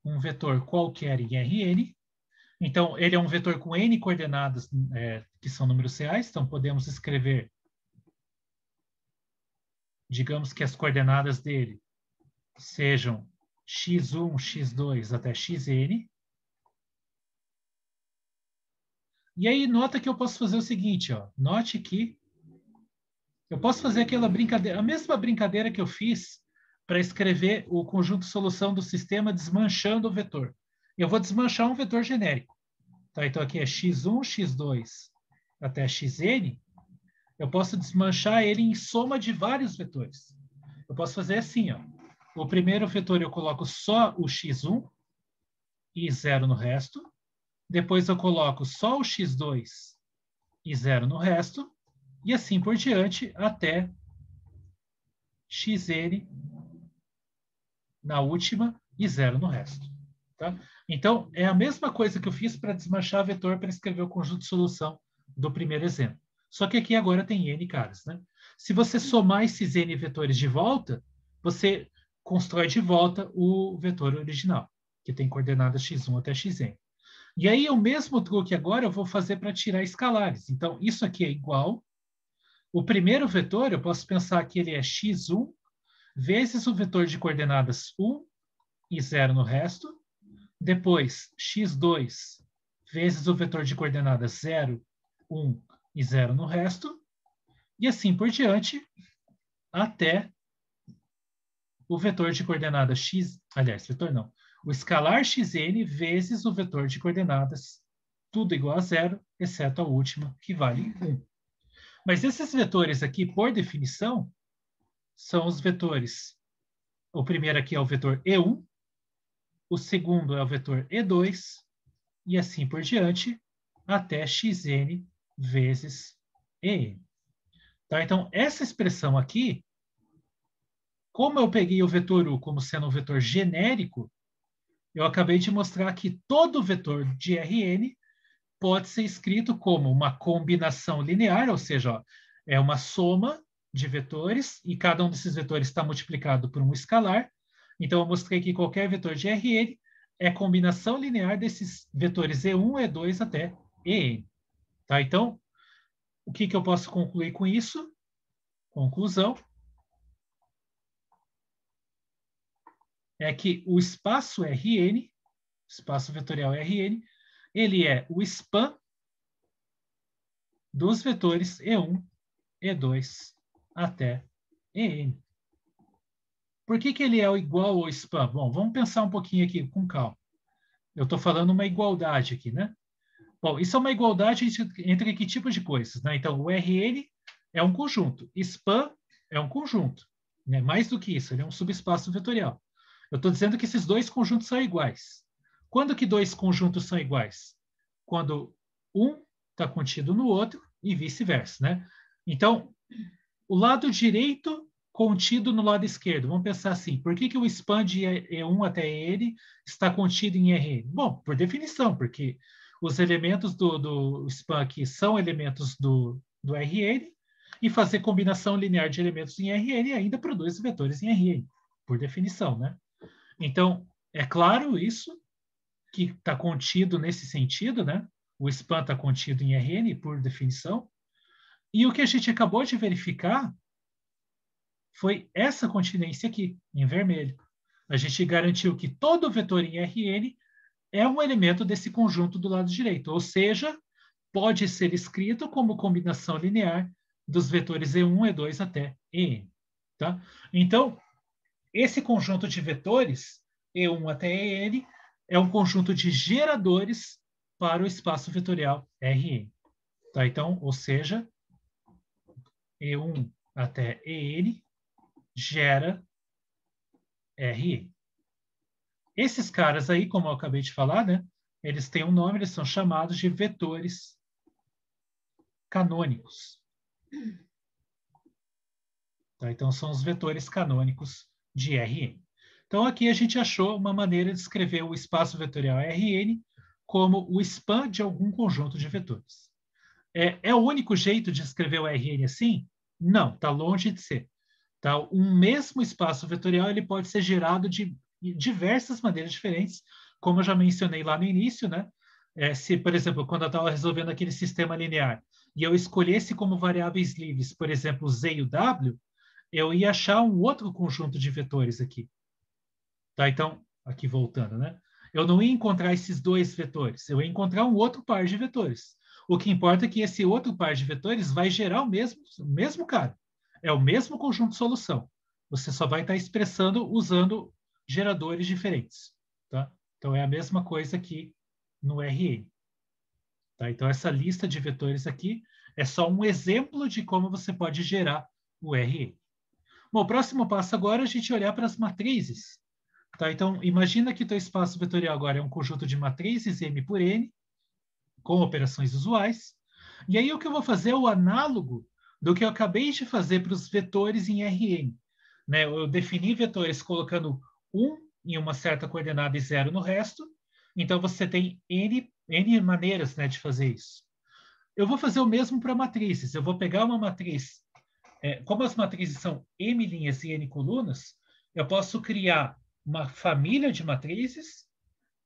um vetor qualquer em Rn. Então, ele é um vetor com n coordenadas, que são números reais. Então, podemos escrever, digamos que as coordenadas dele sejam x1, x2 até xn. E aí, nota que eu posso fazer o seguinte, ó. Note que eu posso fazer aquela brincadeira, a mesma brincadeira que eu fiz para escrever o conjunto de solução do sistema desmanchando o vetor. Eu vou desmanchar um vetor genérico. Tá? Então, aqui é x1, x2 até xn. Eu posso desmanchar ele em soma de vários vetores. Eu posso fazer assim, ó. O primeiro vetor eu coloco só o x1 e 0 no resto. Depois eu coloco só o x2 e 0 no resto. E assim por diante até xn na última e 0 no resto. Tá? Então, é a mesma coisa que eu fiz para desmanchar vetor para escrever o conjunto de solução do primeiro exemplo. Só que aqui agora tem n caras. Né? Se você somar esses n vetores de volta, você constrói de volta o vetor original, que tem coordenadas x1 até xn. E aí, o mesmo truque agora eu vou fazer para tirar escalares. Então, isso aqui é igual. O primeiro vetor, eu posso pensar que ele é x1 vezes o vetor de coordenadas 1 e 0 no resto. Depois, x2 vezes o vetor de coordenadas 0, 1 e 0 no resto. E assim por diante, até o vetor de coordenadas x... Aliás, vetor não. o escalar xn vezes o vetor de coordenadas, tudo igual a zero, exceto a última, que vale 1. Mas esses vetores aqui, por definição, são os vetores. O primeiro aqui é o vetor E1, o segundo é o vetor E2, e assim por diante, até xn vezes En. Tá? Então, essa expressão aqui, como eu peguei o vetor U como sendo um vetor genérico, eu acabei de mostrar que todo vetor de Rn pode ser escrito como uma combinação linear, ou seja, ó, é uma soma de vetores, e cada um desses vetores está multiplicado por um escalar. Então, eu mostrei que qualquer vetor de Rn é combinação linear desses vetores E1, E2 até En. Tá? Então, o que eu posso concluir com isso? Conclusão é que o espaço Rn, espaço vetorial Rn, ele é o span dos vetores E1, E2 até En. Por que ele é igual ao span? Bom, vamos pensar um pouquinho aqui com calma. Eu estou falando uma igualdade aqui, né? Bom, isso é uma igualdade entre que tipos de coisas, né? Então, o Rn é um conjunto, span é um conjunto, né? Mais do que isso, ele é um subespaço vetorial. Eu estou dizendo que esses dois conjuntos são iguais. Quando que dois conjuntos são iguais? Quando um está contido no outro e vice-versa, né? Então, o lado direito contido no lado esquerdo. Vamos pensar assim, por que o span de E1 até N está contido em Rn? Bom, por definição, porque os elementos do span aqui são elementos do Rn, e fazer combinação linear de elementos em Rn ainda produz vetores em Rn, por definição, né? Então, é claro isso, que está contido nesse sentido, né? O span está contido em Rn, por definição. E o que a gente acabou de verificar foi essa continência aqui, em vermelho. A gente garantiu que todo vetor em Rn é um elemento desse conjunto do lado direito, ou seja, pode ser escrito como combinação linear dos vetores E1, E2 até En. Tá? Então, esse conjunto de vetores, E1 até En, é um conjunto de geradores para o espaço vetorial Rn. Tá? Então, ou seja, E1 até En gera Rn. Esses caras aí, como eu acabei de falar, né, eles têm um nome, eles são chamados de vetores canônicos. Tá? Então, são os vetores canônicos de Rn. Então, aqui a gente achou uma maneira de escrever o espaço vetorial Rn como o span de algum conjunto de vetores. É o único jeito de escrever o Rn assim? Não, está longe de ser. Tá? Um mesmo espaço vetorial ele pode ser gerado de diversas maneiras diferentes, como eu já mencionei lá no início, né? Se, por exemplo, quando eu estava resolvendo aquele sistema linear e eu escolhesse como variáveis livres, por exemplo, z e o w, eu ia achar um outro conjunto de vetores aqui. Tá? Então, aqui voltando, né? Eu não ia encontrar esses dois vetores, eu ia encontrar um outro par de vetores. O que importa é que esse outro par de vetores vai gerar o mesmo cara. É o mesmo conjunto de solução. Você só vai estar expressando usando geradores diferentes. Tá? Então, é a mesma coisa aqui no Rn. Tá? Então, essa lista de vetores aqui é só um exemplo de como você pode gerar o Rn. Bom, o próximo passo agora é a gente olhar para as matrizes. Tá? Então, imagina que teu espaço vetorial agora é um conjunto de matrizes M por N, com operações usuais. E aí o que eu vou fazer é o análogo do que eu acabei de fazer para os vetores em Rn. Né? Eu defini vetores colocando 1 em uma certa coordenada e 0 no resto. Então, você tem N maneiras, né, de fazer isso. Eu vou fazer o mesmo para matrizes. Eu vou pegar uma matriz. Como as matrizes são M linhas e N colunas, eu posso criar uma família de matrizes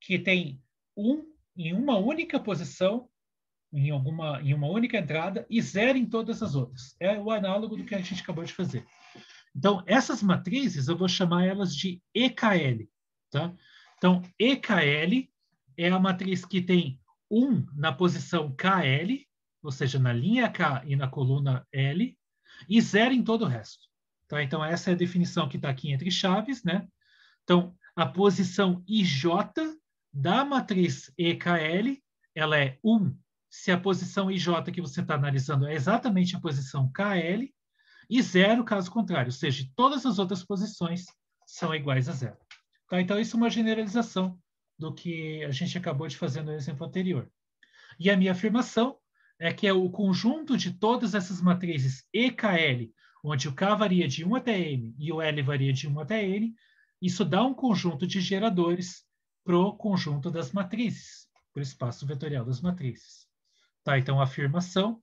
que tem 1 em uma única posição, em uma única entrada, e 0 em todas as outras. É o análogo do que a gente acabou de fazer. Então, essas matrizes, eu vou chamar elas de EKL. Tá? Então, EKL é a matriz que tem 1 na posição KL, ou seja, na linha K e na coluna L, e 0 em todo o resto. Tá? Então, essa é a definição que está aqui entre chaves. Né? Então, a posição IJ da matriz EKL, ela é 1, se a posição IJ que você está analisando é exatamente a posição KL, e 0 caso contrário, ou seja, todas as outras posições são iguais a 0. Tá? Então, isso é uma generalização do que a gente acabou de fazer no exemplo anterior. E a minha afirmação é que é o conjunto de todas essas matrizes EKL, onde o K varia de 1 até N e o L varia de 1 até N, isso dá um conjunto de geradores para o conjunto das matrizes, para o espaço vetorial das matrizes. Tá, então, a afirmação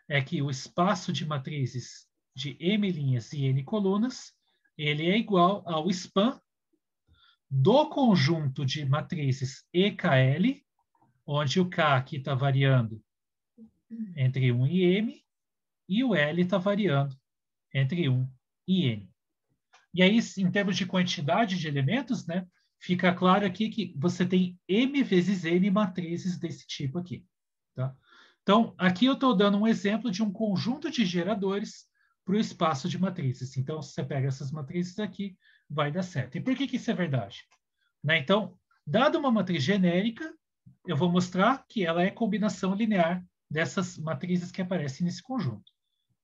é que o espaço de matrizes de M linhas e N colunas, ele é igual ao span do conjunto de matrizes EKL, onde o K aqui está variando entre 1 e M, e o L está variando entre 1 e N. E aí, em termos de quantidade de elementos, né, fica claro aqui que você tem M vezes N matrizes desse tipo aqui. Tá? Então, aqui eu estou dando um exemplo de um conjunto de geradores para o espaço de matrizes. Então, se você pega essas matrizes aqui, vai dar certo. E por que isso é verdade? Né? Então, dada uma matriz genérica, eu vou mostrar que ela é combinação linear dessas matrizes que aparecem nesse conjunto.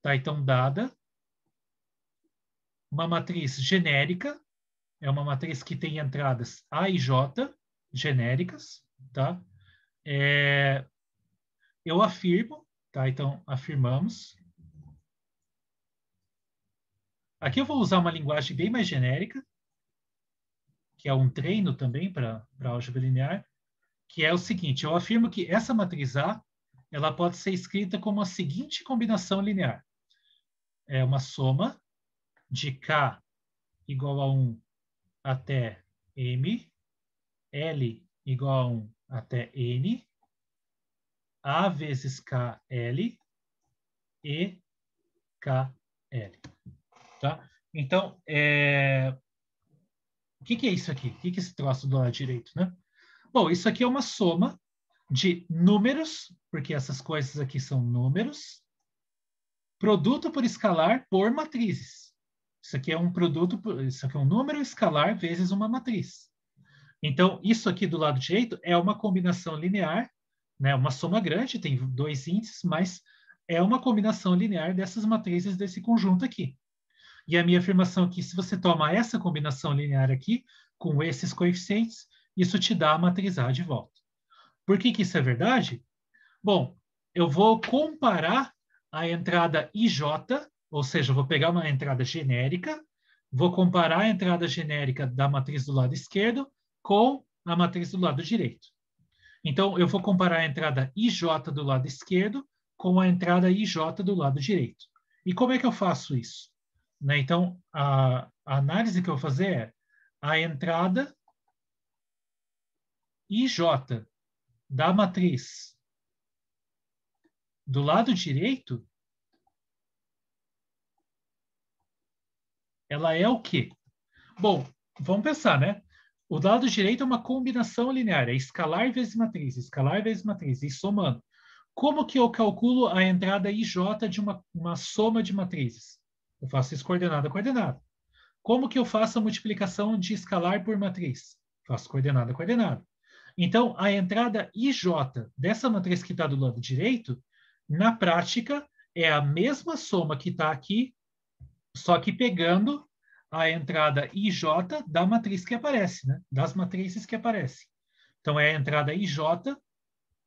Tá? Então, dada uma matriz genérica, é uma matriz que tem entradas A e J genéricas, tá? Eu afirmo, tá? Então, afirmamos. Aqui eu vou usar uma linguagem bem mais genérica, que é um treino também para álgebra linear, que é o seguinte: eu afirmo que essa matriz A ela pode ser escrita como a seguinte combinação linear. É uma soma de K igual a 1 até M, L igual a 1 até N, A vezes KL e KL. Tá? Então, o que é isso aqui? O que é esse troço do lado direito, né? Bom, isso aqui é uma soma de números, porque essas coisas aqui são números, produto por escalar por matrizes. Isso aqui é um produto, isso aqui é um número escalar vezes uma matriz. Então, isso aqui do lado direito é uma combinação linear, né? Uma soma grande, tem 2 índices, mas é uma combinação linear dessas matrizes desse conjunto aqui. E a minha afirmação aqui, se você toma essa combinação linear aqui, com esses coeficientes, isso te dá a matriz A de volta. Por que isso é verdade? Bom, eu vou comparar a entrada IJ, ou seja, eu vou pegar uma entrada genérica, vou comparar a entrada genérica da matriz do lado esquerdo com a matriz do lado direito. Então, eu vou comparar a entrada IJ do lado esquerdo com a entrada IJ do lado direito. E como é que eu faço isso? Né? Então, a análise que eu vou fazer é a entrada IJ da matriz do lado direito, ela é o quê? Bom, vamos pensar, né? O lado direito é uma combinação linear, é escalar vezes matriz, e somando. Como que eu calculo a entrada IJ de uma soma de matrizes? Eu faço isso coordenada a coordenada. Como que eu faço a multiplicação de escalar por matriz? Faço coordenada a coordenada. Então, a entrada IJ dessa matriz que está do lado direito, na prática, é a mesma soma que está aqui, só que pegando a entrada IJ da matriz que aparece, né? Das matrizes que aparecem. Então, é a entrada IJ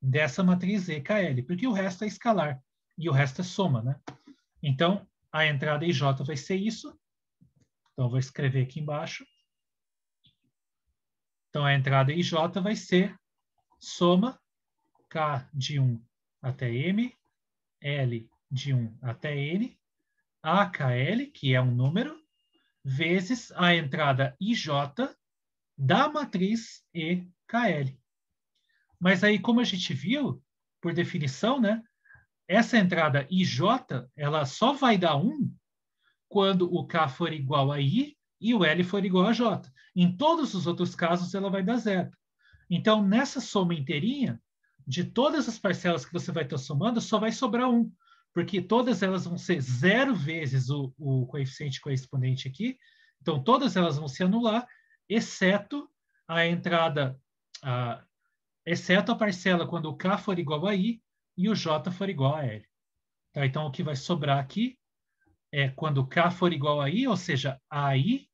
dessa matriz EKL, porque o resto é escalar e o resto é soma, né? Então, a entrada IJ vai ser isso. Então, vou escrever aqui embaixo. Então, a entrada IJ vai ser soma K de 1 até M, L de 1 até N, AKL, que é um número, vezes a entrada IJ da matriz EKL. Mas aí, como a gente viu, por definição, né, essa entrada IJ, ela só vai dar 1 quando o K for igual a I e o L for igual a J. Em todos os outros casos, ela vai dar 0. Então, nessa soma inteirinha, de todas as parcelas que você vai estar somando, só vai sobrar 1. porque todas elas vão ser 0 vezes o coeficiente correspondente aqui. Então, todas elas vão se anular, exceto a entrada, exceto a parcela quando o K for igual a I e o J for igual a L. Tá? Então, o que vai sobrar aqui é quando K for igual a I, ou seja, AI,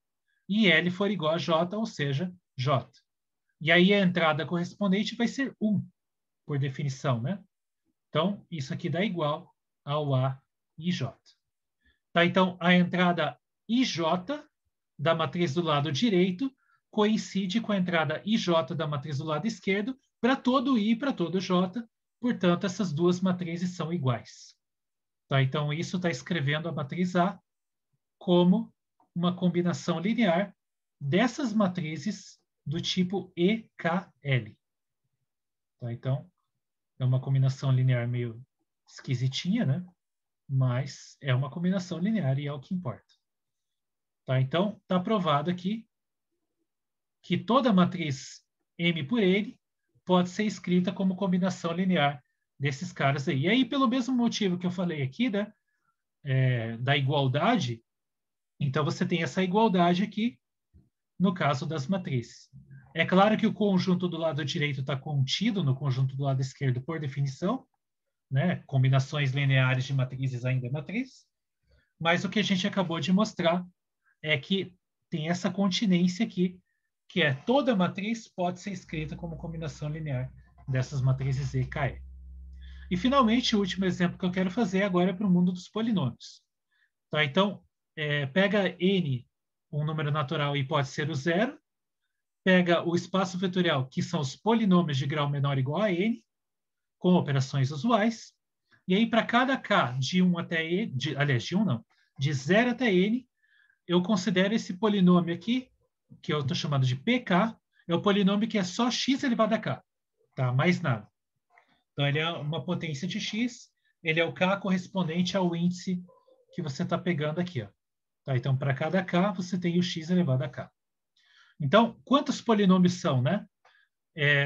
e L for igual a J, ou seja, J. E aí a entrada correspondente vai ser 1, por definição, né? Então, isso aqui dá igual ao A e J. Tá? Então, a entrada IJ da matriz do lado direito coincide com a entrada IJ da matriz do lado esquerdo para todo I e para todo J. Portanto, essas duas matrizes são iguais. Tá? Então, isso está escrevendo a matriz A como uma combinação linear dessas matrizes do tipo EKL. Tá? Então, é uma combinação linear meio esquisitinha, né? Mas é uma combinação linear e é o que importa. Tá? Então, está provado aqui que toda matriz M por N pode ser escrita como combinação linear desses caras aí. E aí, pelo mesmo motivo que eu falei aqui, né? Da igualdade, então você tem essa igualdade aqui no caso das matrizes. É claro que o conjunto do lado direito está contido no conjunto do lado esquerdo por definição, né? Combinações lineares de matrizes ainda é matriz, mas o que a gente acabou de mostrar é que tem essa continência aqui, que é toda matriz pode ser escrita como combinação linear dessas matrizes E, K, E. E, finalmente, o último exemplo que eu quero fazer agora é para o mundo dos polinômios. Tá? Então, pega N, um número natural, e pode ser o zero, pega o espaço vetorial, que são os polinômios de grau menor ou igual a N, com operações usuais, e aí para cada K de 1 até N, aliás, de 1 não, de 0 até N, eu considero esse polinômio aqui, que eu estou chamando de PK, é o polinômio que é só x elevado a k, tá? Mais nada. Então, ele é uma potência de x, ele é o k correspondente ao índice que você está pegando aqui, ó. Tá? Então, para cada k, você tem o x elevado a k. Então, quantos polinômios são, né?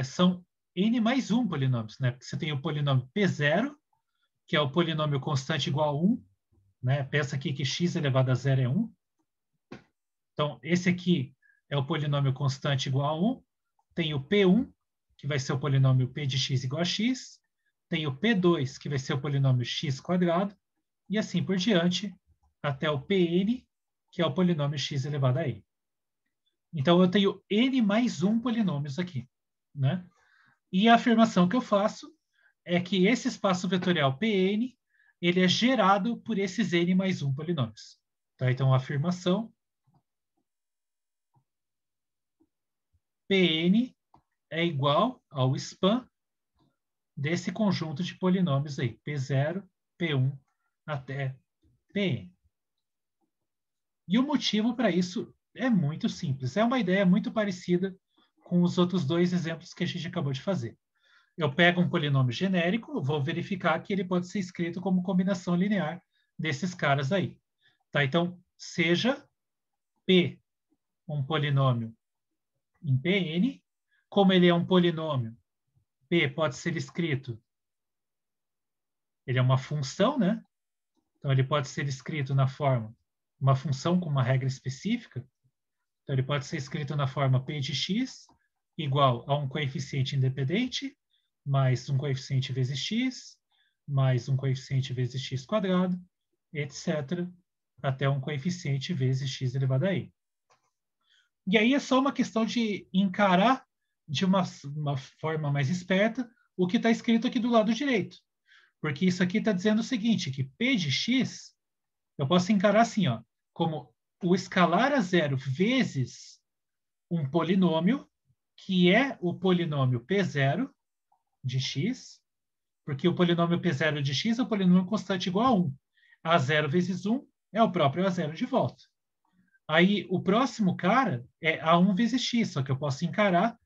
São n mais 1 polinômios, né? Porque você tem o polinômio P0, que é o polinômio constante igual a 1, né? Pensa aqui que x elevado a 0 é 1. Então, esse aqui é o polinômio constante igual a 1. Tem o P1, que vai ser o polinômio P de x igual a x. Tem o P2, que vai ser o polinômio x quadrado. E assim por diante, até o Pn, que é o polinômio x elevado a n. Então, eu tenho n mais 1 polinômios aqui, né? E a afirmação que eu faço é que esse espaço vetorial Pn, ele é gerado por esses n mais 1 polinômios. Tá? Então, a afirmação Pn é igual ao span desse conjunto de polinômios aí, P0, P1 até Pn. E o motivo para isso é muito simples. É uma ideia muito parecida com os outros dois exemplos que a gente acabou de fazer. Eu pego um polinômio genérico, vou verificar que ele pode ser escrito como combinação linear desses caras aí. Tá? Então, seja P um polinômio em Pn, como ele é um polinômio, P pode ser escrito, ele é uma função, né? Então, ele pode ser escrito na forma, uma função com uma regra específica. Então, ele pode ser escrito na forma P de x igual a um coeficiente independente, mais um coeficiente vezes x, mais um coeficiente vezes x quadrado, etc., até um coeficiente vezes x elevado a n. E aí é só uma questão de encarar de uma forma mais esperta o que está escrito aqui do lado direito. Porque isso aqui está dizendo o seguinte, que P de x, eu posso encarar assim, ó, como o escalar a zero vezes um polinômio, que é o polinômio P0 de x, porque o polinômio P0 de x é o polinômio constante igual a 1. A0 vezes 1 é o próprio A0 de volta. Aí, o próximo cara é A1 vezes x, só que eu posso encarar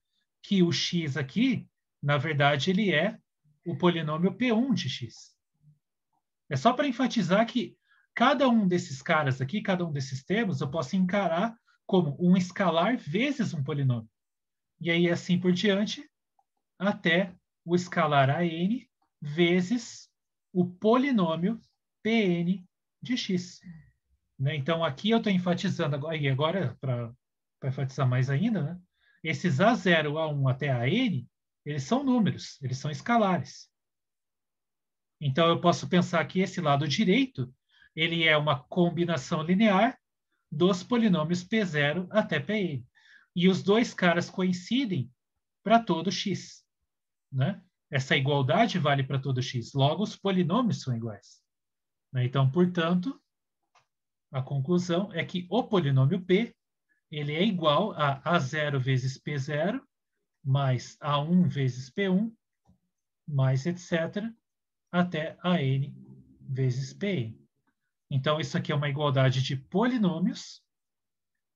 que o x aqui, na verdade, ele é o polinômio P1 de x. É só para enfatizar que cada um desses caras aqui, cada um desses termos, eu posso encarar como um escalar vezes um polinômio. E aí, assim por diante, até o escalar AN vezes o polinômio Pn de x. Né? Então, aqui eu estou enfatizando, e agora, para enfatizar mais ainda, né? Esses A0, A1 até AN, eles são números, eles são escalares. Então, eu posso pensar que esse lado direito, ele é uma combinação linear dos polinômios P0 até Pn. E os dois caras coincidem para todo x. Né? Essa igualdade vale para todo x. Logo, os polinômios são iguais. Né? Então, portanto, a conclusão é que o polinômio P ele é igual a A0 vezes P0 mais A1 vezes P1 mais etc. até AN vezes Pn. Então, isso aqui é uma igualdade de polinômios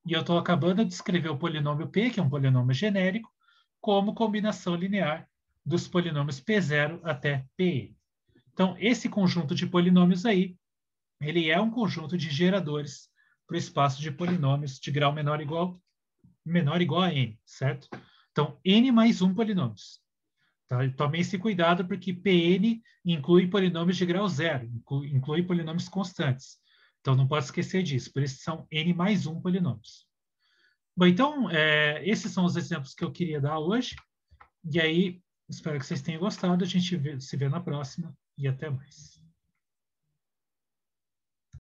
e eu estou acabando de escrever o polinômio P, que é um polinômio genérico, como combinação linear dos polinômios P0 até Pn. Então, esse conjunto de polinômios aí, ele é um conjunto de geradores para o espaço de polinômios de grau menor ou igual a n, certo? Então, n mais 1 polinômios. Tá? Tomem esse cuidado, porque Pn inclui polinômios de grau zero, inclui polinômios constantes. Então, não pode esquecer disso. Por isso, são n mais 1 polinômios. Bom, então, esses são os exemplos que eu queria dar hoje. E aí, espero que vocês tenham gostado. A gente se vê na próxima e até mais.